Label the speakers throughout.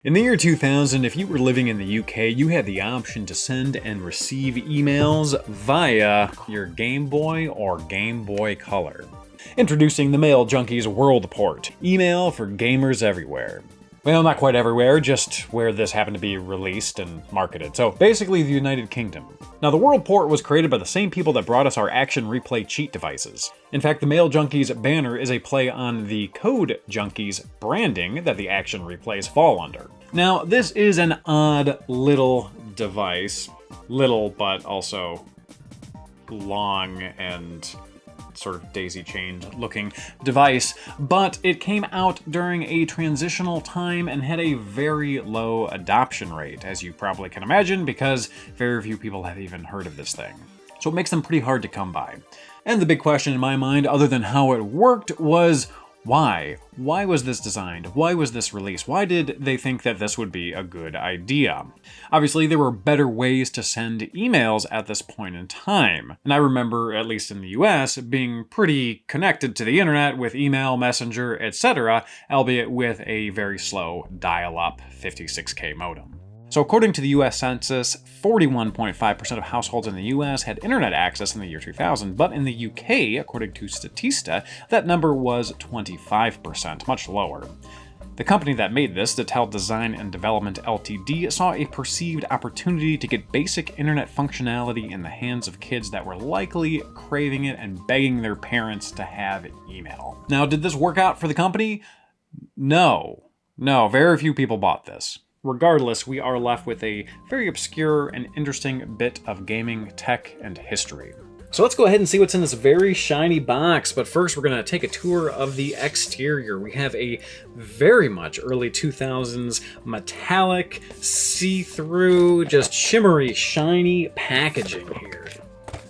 Speaker 1: In the year 2000, if you were living in the UK, you had the option to send and receive emails via your Game Boy or Game Boy Color. Introducing the Mail Junkies World Port, email for gamers everywhere. Well, not quite everywhere, just where this happened to be released and marketed. So basically the United Kingdom. Now the World Port was created by the same people that brought us our action replay cheat devices. In fact, the Mail Junkies banner is a play on the Code Junkies branding that the action replays fall under. Now this is an odd little device. Little, but also long and sort of daisy-chained looking device, but it came out during a transitional time and had a very low adoption rate, as you probably can imagine, because very few people have even heard of this thing. So it makes them pretty hard to come by. And the big question in my mind, other than how it worked, was why? Why was this designed? Why was this released? Why did they think that this would be a good idea? Obviously, there were better ways to send emails at this point in time. And I remember, at least in the US, being pretty connected to the internet with email, messenger, etc., albeit with a very slow dial-up 56K modem. So according to the US Census, 41.5% of households in the US had internet access in the year 2000, but in the UK, according to Statista, that number was 25%, much lower. The company that made this, Datel Design and Development Ltd, saw a perceived opportunity to get basic internet functionality in the hands of kids that were likely craving it and begging their parents to have email. Now, did this work out for the company? No, very few people bought this. Regardless, we are left with a very obscure and interesting bit of gaming tech and history. So let's go ahead and see what's in this very shiny box, but first we're going to take a tour of the exterior. We have a very much early 2000s metallic, see-through, just shimmery, shiny packaging here.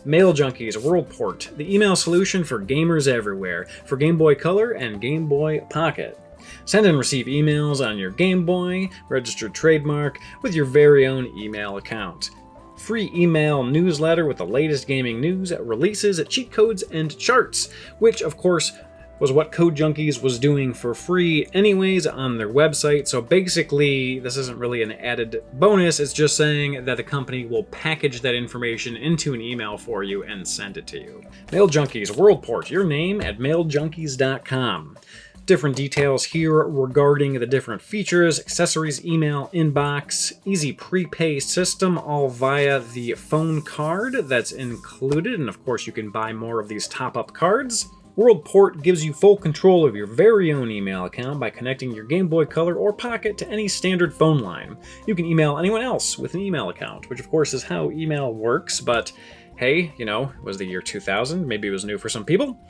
Speaker 1: Mail Junkies World Port, the email solution for gamers everywhere, for Game Boy Color and Game Boy Pocket. Send and receive emails on your Game Boy, registered trademark, with your very own email account. Free email newsletter with the latest gaming news, releases, cheat codes, and charts, which of course was what Code Junkies was doing for free anyways on their website. So basically, this isn't really an added bonus, it's just saying that the company will package that information into an email for you and send it to you. Mail Junkies World Port, your name at mailjunkies.com. Different details here regarding the different features, accessories, email, inbox, easy prepay system, all via the phone card that's included. And of course, you can buy more of these top-up cards. World Port gives you full control of your very own email account by connecting your Game Boy Color or Pocket to any standard phone line. You can email anyone else with an email account, which of course is how email works, but hey, you know, it was the year 2000, maybe it was new for some people.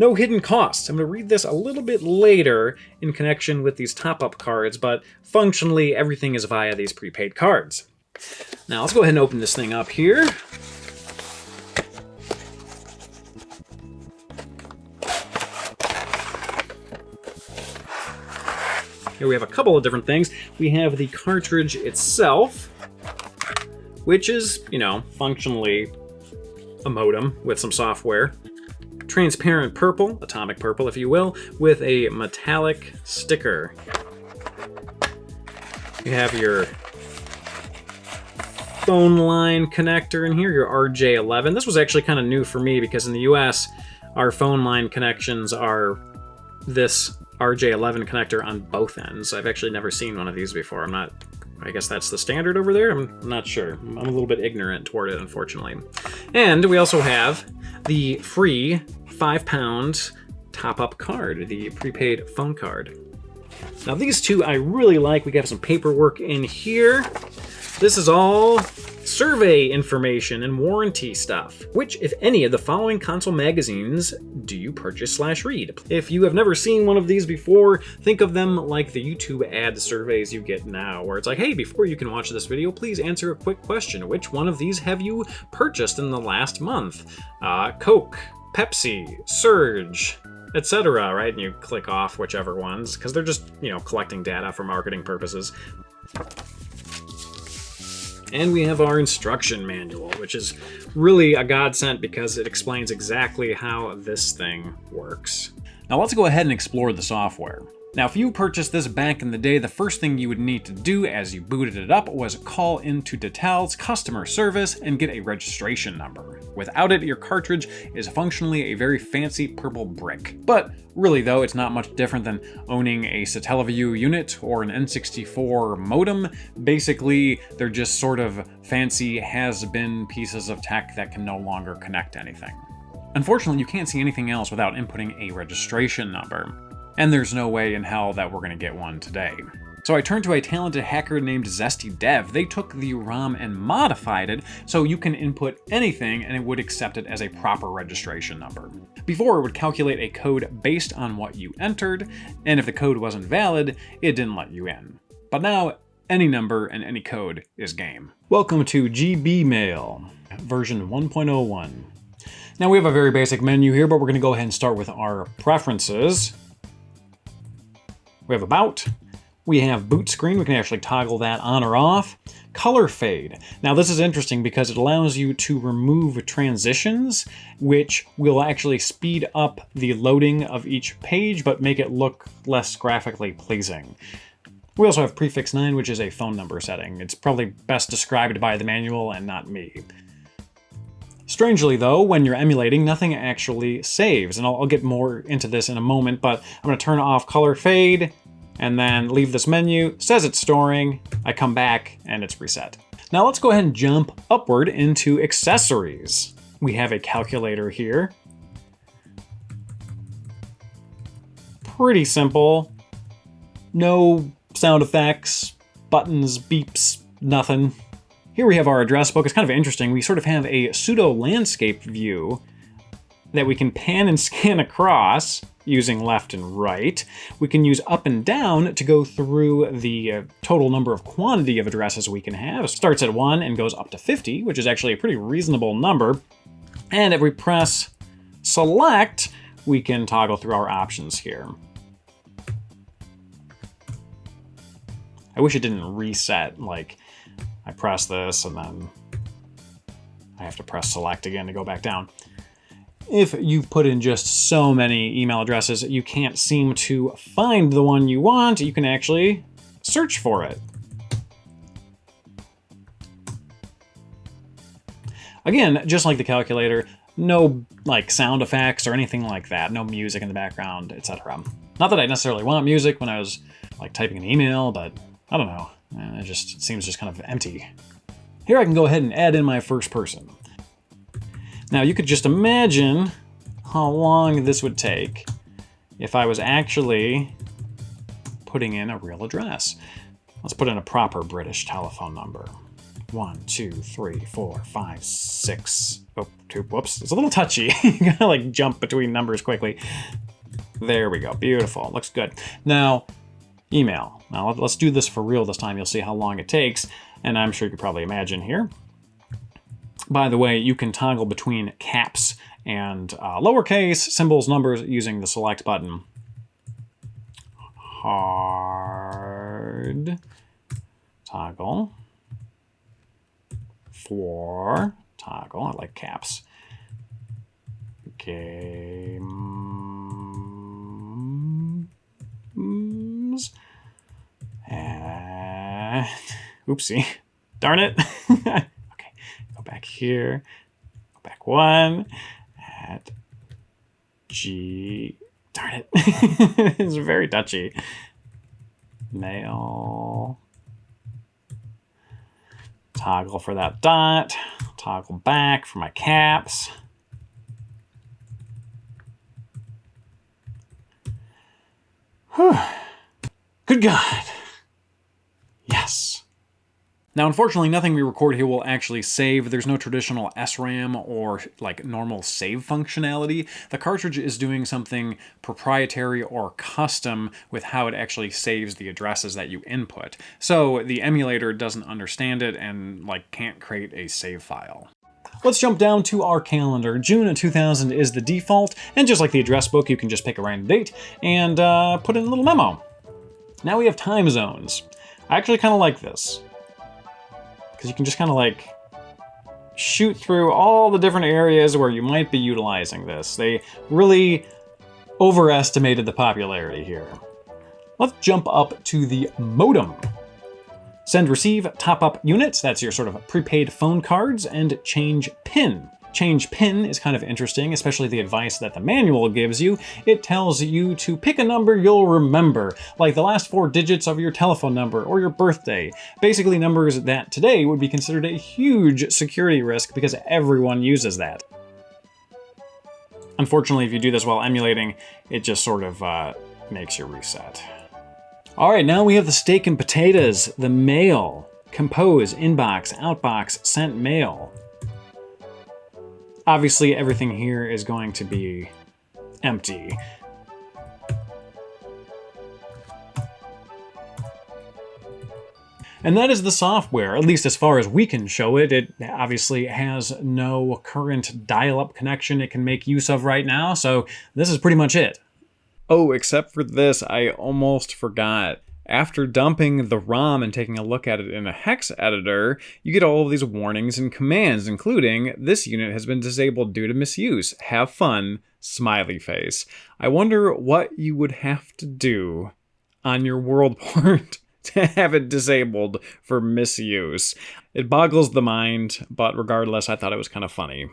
Speaker 1: No hidden costs. I'm going to read this a little bit later in connection with these top-up cards, but functionally everything is via these prepaid cards. Now let's go ahead and open this thing up here. Here we have a couple of different things. We have the cartridge itself, which is, you know, functionally a modem with some software. Transparent purple, atomic purple if you will, with a metallic sticker. You have your phone line connector in here, your RJ11. This was actually kind of new for me because in the US, our phone line connections are this RJ11 connector on both ends. I've actually never seen one of these before. I guess that's the standard over there? I'm not sure. I'm a little bit ignorant toward it, unfortunately. And we also have the free £5 top-up card, the prepaid phone card. Now these two I really like. We got some paperwork in here. This is all survey information and warranty stuff. Which, if any, of the following console magazines do you purchase/read? If you have never seen one of these before, think of them like the YouTube ad surveys you get now, where it's like, hey, before you can watch this video, please answer a quick question. Which one of these have you purchased in the last month? Coke, Pepsi, Surge, etc., right? And you click off whichever ones, because they're just, you know, collecting data for marketing purposes. And we have our instruction manual, which is really a godsend because it explains exactly how this thing works. Now let's go ahead and explore the software. Now, if you purchased this back in the day, the first thing you would need to do as you booted it up was call into Datel's customer service and get a registration number. Without it, your cartridge is functionally a very fancy purple brick. But really though, it's not much different than owning a Satellaview unit or an N64 modem. Basically, they're just sort of fancy has-been pieces of tech that can no longer connect anything. Unfortunately, you can't see anything else without inputting a registration number. And there's no way in hell that we're going to get one today. So I turned to a talented hacker named ZestyDev. They took the ROM and modified it so you can input anything and it would accept it as a proper registration number. Before, it would calculate a code based on what you entered, and if the code wasn't valid, it didn't let you in. But now, any number and any code is game. Welcome to GB Mail, version 1.01. Now we have a very basic menu here, but we're going to go ahead and start with our preferences. We have About, we have Boot Screen, we can actually toggle that on or off. Color Fade. Now this is interesting because it allows you to remove transitions, which will actually speed up the loading of each page, but make it look less graphically pleasing. We also have Prefix 9, which is a phone number setting. It's probably best described by the manual and not me. Strangely though, when you're emulating, nothing actually saves, and I'll get more into this in a moment, but I'm going to turn off Color Fade, and then leave this menu, says it's storing, I come back, and it's reset. Now let's go ahead and jump upward into accessories. We have a calculator here. Pretty simple. No sound effects, buttons, beeps, nothing. Here we have our address book. It's kind of interesting. We sort of have a pseudo landscape view that we can pan and scan across using left and right. We can use up and down to go through the total number of quantity of addresses we can have. It starts at 1 and goes up to 50, which is actually a pretty reasonable number. And if we press select, we can toggle through our options here. I wish it didn't reset, like I press this and then I have to press select again to go back down. If you've put in just so many email addresses you can't seem to find the one you want, you can actually search for it. Again, just like the calculator, no like sound effects or anything like that, no music in the background, etc. Not that I necessarily want music when I was like typing an email, but I don't know. It seems just kind of empty. Here I can go ahead and add in my first person. Now you could just imagine how long this would take if I was actually putting in a real address. Let's put in a proper British telephone number. 1, 2, 3, 4, 5, 6. Oh, 2, whoops. It's a little touchy. You gotta like jump between numbers quickly. There we go. Beautiful. Looks good. Now, email. Now let's do this for real this time. You'll see how long it takes, and I'm sure you could probably imagine here. By the way, you can toggle between caps and lowercase symbols, numbers using the select button. Hard toggle for toggle. I like caps. Games. And oopsie. Darn it. Okay, go back here. Go back 1. At G. Darn it. It's very touchy. Mail. Toggle for that dot. Toggle back for my caps. Whew. Good God. Yes. Now, unfortunately, nothing we record here will actually save. There's no traditional SRAM or like normal save functionality. The cartridge is doing something proprietary or custom with how it actually saves the addresses that you input. So the emulator doesn't understand it and like can't create a save file. Let's jump down to our calendar. June of 2000 is the default, and just like the address book, you can just pick a random date and put in a little memo. Now we have time zones. I actually kind of like this, because you can just kind of like shoot through all the different areas where you might be utilizing this. They really overestimated the popularity here. Let's jump up to the modem. Send receive top-up units, that's your sort of prepaid phone cards, and change PIN. Change PIN is kind of interesting, especially the advice that the manual gives you. It tells you to pick a number you'll remember, like the last 4 digits of your telephone number or your birthday. Basically numbers that today would be considered a huge security risk because everyone uses that. Unfortunately, if you do this while emulating, it just sort of makes you reset. All right, now we have the steak and potatoes, the mail. Compose, inbox, outbox, sent mail. Obviously, everything here is going to be empty. And that is the software, at least as far as we can show it. It obviously has no current dial-up connection it can make use of right now, so this is pretty much it. Oh, except for this, I almost forgot. After dumping the ROM and taking a look at it in a hex editor, you get all of these warnings and commands, including, this unit has been disabled due to misuse. Have fun, smiley face. I wonder what you would have to do on your world port to have it disabled for misuse. It boggles the mind, but regardless, I thought it was kind of funny.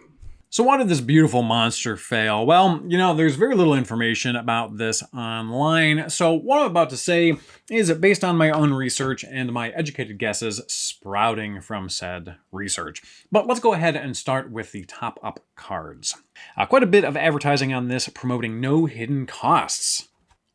Speaker 1: So why did this beautiful monster fail? Well, you know, there's very little information about this online, so what I'm about to say is based on my own research and my educated guesses sprouting from said research. But let's go ahead and start with the top-up cards. Quite a bit of advertising on this promoting no hidden costs.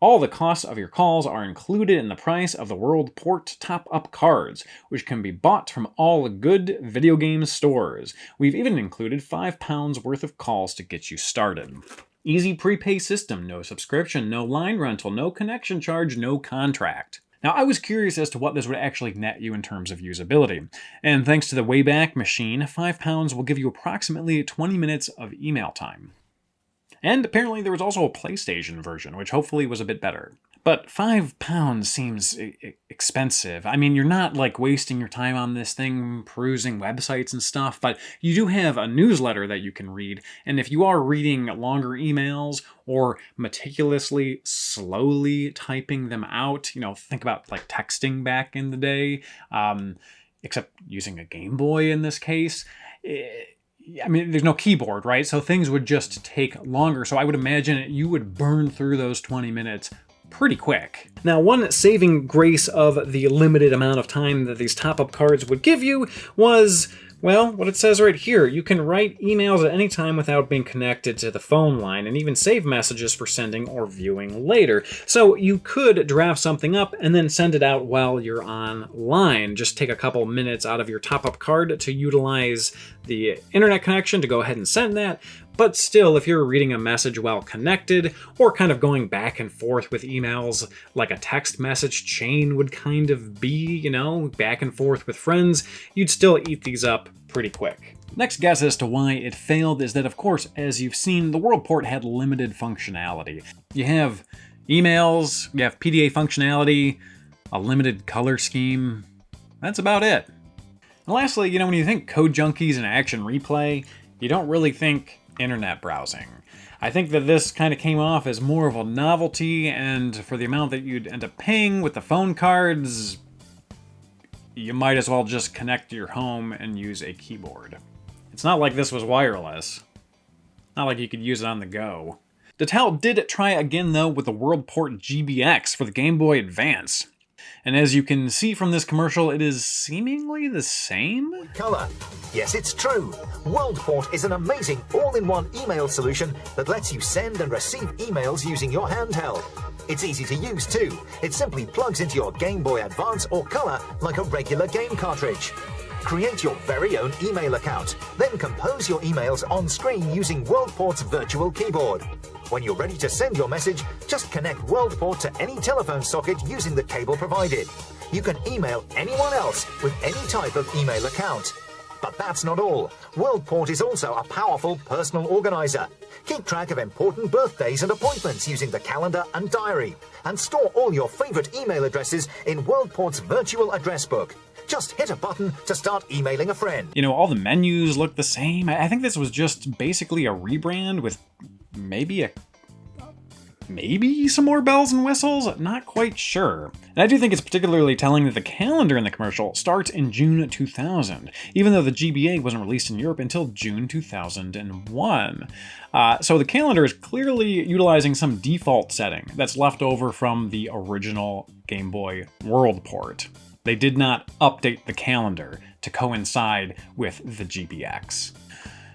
Speaker 1: All the costs of your calls are included in the price of the World Port top-up cards, which can be bought from all good video game stores. We've even included £5 worth of calls to get you started. Easy prepay system, no subscription, no line rental, no connection charge, no contract. Now, I was curious as to what this would actually net you in terms of usability. And thanks to the Wayback Machine, £5 will give you approximately 20 minutes of email time. And apparently there was also a PlayStation version, which hopefully was a bit better. But £5 seems expensive. I mean, you're not like wasting your time on this thing, perusing websites and stuff, but you do have a newsletter that you can read. And if you are reading longer emails or meticulously, slowly typing them out, you know, think about like texting back in the day, except using a Game Boy in this case. I mean, there's no keyboard, right? So things would just take longer. So I would imagine you would burn through those 20 minutes pretty quick. Now, one saving grace of the limited amount of time that these top-up cards would give you was, well, what it says right here. You can write emails at any time without being connected to the phone line, and even save messages for sending or viewing later. So you could draft something up and then send it out while you're online. Just take a couple minutes out of your top-up card to utilize the internet connection to go ahead and send that. But still, if you're reading a message while connected, or kind of going back and forth with emails like a text message chain would kind of be, you know, back and forth with friends, you'd still eat these up pretty quick. Next guess as to why it failed is that, of course, as you've seen, the World Port had limited functionality. You have emails, you have PDA functionality, a limited color scheme. That's about it. And lastly, you know, when you think Code Junkies and Action Replay, you don't really think internet browsing. I think that this kind of came off as more of a novelty, and for the amount that you'd end up paying with the phone cards, you might as well just connect to your home and use a keyboard. It's not like this was wireless. Not like you could use it on the go. Datel did try again though with the World Port GBX for the Game Boy Advance. And as you can see from this commercial, it is seemingly the same?
Speaker 2: Color. Yes, it's true. WorldPort is an amazing all-in-one email solution that lets you send and receive emails using your handheld. It's easy to use too. It simply plugs into your Game Boy Advance or Color like a regular game cartridge. Create your very own email account, then compose your emails on screen using WorldPort's virtual keyboard. When you're ready to send your message, just connect WorldPort to any telephone socket using the cable provided. You can email anyone else with any type of email account. But that's not all. WorldPort is also a powerful personal organizer. Keep track of important birthdays and appointments using the calendar and diary. And store all your favorite email addresses in WorldPort's virtual address book. Just hit a button to start emailing a friend.
Speaker 1: You know, all the menus look the same. I think this was just basically a rebrand with maybe maybe some more bells and whistles? Not quite sure. And I do think it's particularly telling that the calendar in the commercial starts in June 2000, even though the GBA wasn't released in Europe until June 2001. So the calendar is clearly utilizing some default setting that's left over from the original Game Boy World port. They did not update the calendar to coincide with the GBX.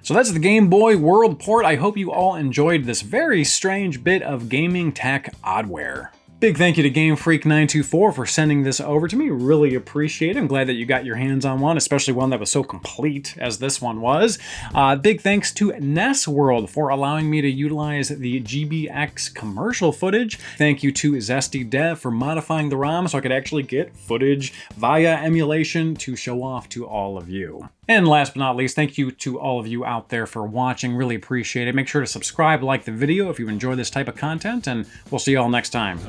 Speaker 1: So that's the Game Boy World port. I hope you all enjoyed this very strange bit of gaming tech oddware. Big thank you to GameFreak924 for sending this over to me. Really appreciate it. I'm glad that you got your hands on one, especially one that was so complete as this one was. Big thanks to NES World for allowing me to utilize the GBX commercial footage. Thank you to Zesty Dev for modifying the ROM so I could actually get footage via emulation to show off to all of you. And last but not least, thank you to all of you out there for watching. Really appreciate it. Make sure to subscribe, like the video if you enjoy this type of content, and we'll see you all next time.